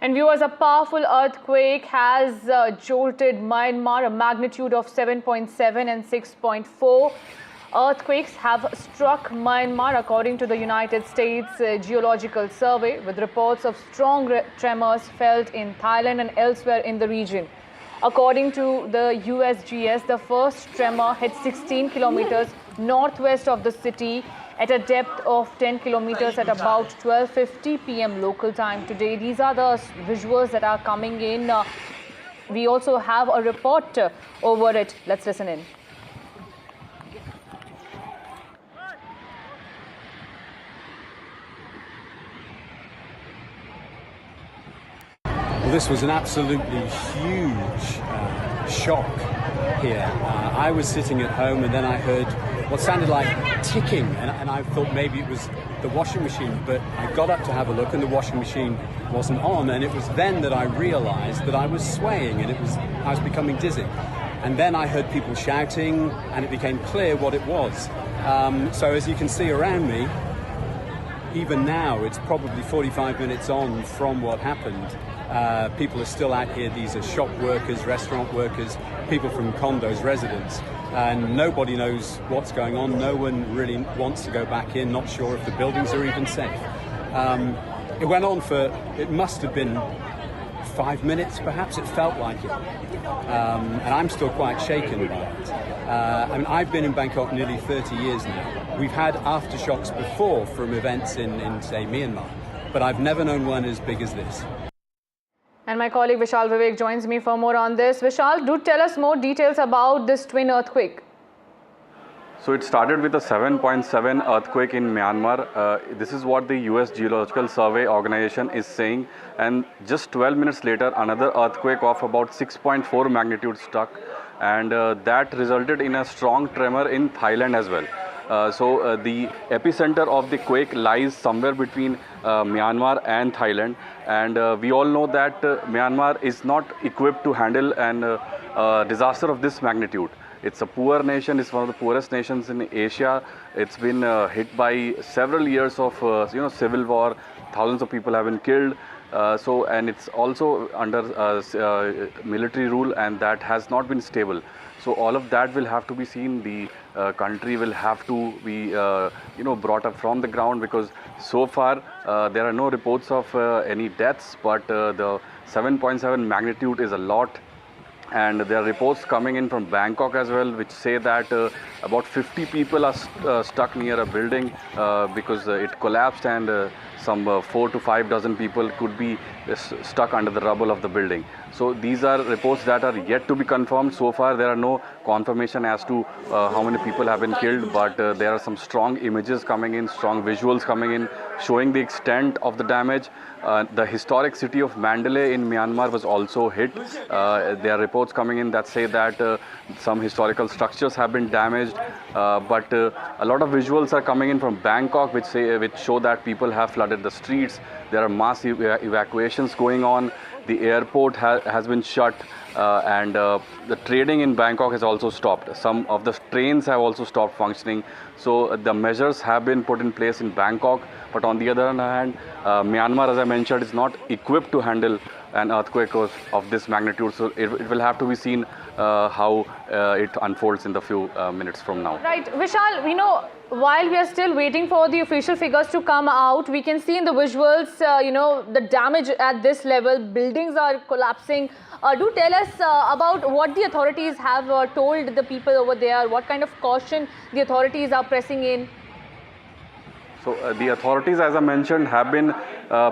And viewers, a powerful earthquake has jolted Myanmar, a magnitude of 7.7 and 6.4. Earthquakes have struck Myanmar according to the United States Geological Survey, with reports of strong tremors felt in Thailand and elsewhere in the region. According to the USGS, the first tremor hit 16 kilometers northwest of the city at a depth of 10 kilometers at about 12:50 p.m. local time today. These are the visuals that are coming in. We also have a report over it. Let's listen in. Well, this was an absolutely huge shock here. I was sitting at home and then I heard what sounded like ticking, and I thought maybe it was the washing machine, but I got up to have a look and the washing machine wasn't on, and it was then that I realized that I was swaying and I was becoming dizzy. And then I heard people shouting and it became clear what it was. So as you can see around me, even now it's probably 45 minutes on from what happened. People are still out here. These are shop workers, restaurant workers, people from condos, residents, and nobody knows what's going on. No one really wants to go back in, not sure if the buildings are even safe. It went on for, it must have been 5 minutes perhaps, it felt like it. And I'm still quite shaken by it. I mean, I've been in Bangkok nearly 30 years now. We've had aftershocks before from events in say, Myanmar, but I've never known one as big as this. And my colleague Vishal Vivek joins me for more on this. Vishal, do tell us more details about this twin earthquake. So it started with a 7.7 earthquake in Myanmar. This is what the US Geological Survey organization is saying. And just 12 minutes later, another earthquake of about 6.4 magnitude struck. And that resulted in a strong tremor in Thailand as well. So the epicenter of the quake lies somewhere between Myanmar and Thailand, and we all know that Myanmar is not equipped to handle an disaster of this magnitude. It's a poor nation. It's one of the poorest nations in Asia. It's been hit by several years of civil war. Thousands of people have been killed. And it's also under military rule, and that has not been stable. So all of that will have to be seen. The country will have to be brought up from the ground, because so far there are no reports of any deaths, but the 7.7 magnitude is a lot. And there are reports coming in from Bangkok as well, which say that about 50 people are stuck near a building because it collapsed, and some 4 to 5 dozen people could be stuck under the rubble of the building. So these are reports that are yet to be confirmed. So far there are no confirmation as to how many people have been killed, but there are some strong images coming in, strong visuals coming in, showing the extent of the damage. The historic city of Mandalay in Myanmar was also hit. There are reports coming in that say that some historical structures have been damaged, but a lot of visuals are coming in from Bangkok which show that people have flooded the streets. There are mass evacuations going on. The airport has been shut, and the trading in Bangkok has also stopped. Some of the trains have also stopped functioning. So the measures have been put in place in Bangkok, but on the other hand, Myanmar, as I mentioned, is not equipped to handle an earthquake of this magnitude. So it will have to be seen how it unfolds in the few minutes from now. Right, Vishal, while we are still waiting for the official figures to come out, we can see in the visuals, the damage at this level. Buildings are collapsing. Do tell us about what the authorities have told the people over there. What kind of caution the authorities are pressing in? So the authorities, as I mentioned, have been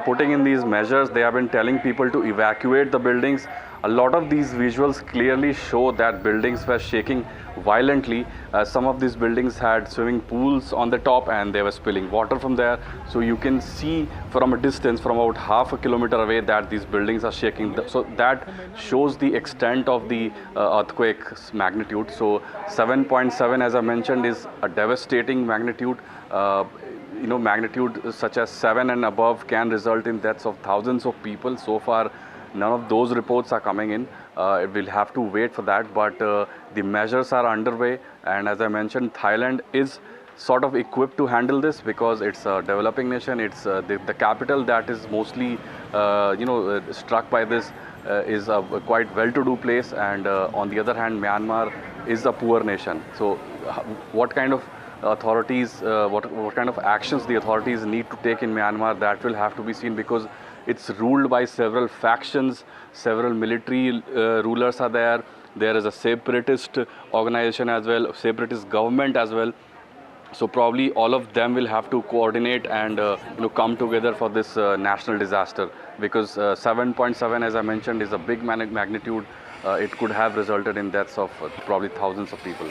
putting in these measures. They have been telling people to evacuate the buildings. A lot of these visuals clearly show that buildings were shaking violently. Some of these buildings had swimming pools on the top, and they were spilling water from there. So you can see from a distance, from about half a kilometer away, that these buildings are shaking. So that shows the extent of the earthquake's magnitude. So 7.7, as I mentioned, is a devastating magnitude. Magnitude such as 7 and above can result in deaths of thousands of people. So far, none of those reports are coming in. We'll have to wait for that, but the measures are underway. And as I mentioned, Thailand is sort of equipped to handle this because it's a developing nation. It's the capital that is mostly struck by this is a quite well-to-do place, and on the other hand, Myanmar is a poor nation. So what kind of authorities, what kind of actions the authorities need to take in Myanmar, that will have to be seen, because it's ruled by several factions, several military rulers are there. There is a separatist organization as well, separatist government as well. So probably all of them will have to coordinate and come together for this national disaster, because 7.7, as I mentioned, is a big magnitude. It could have resulted in deaths of probably thousands of people.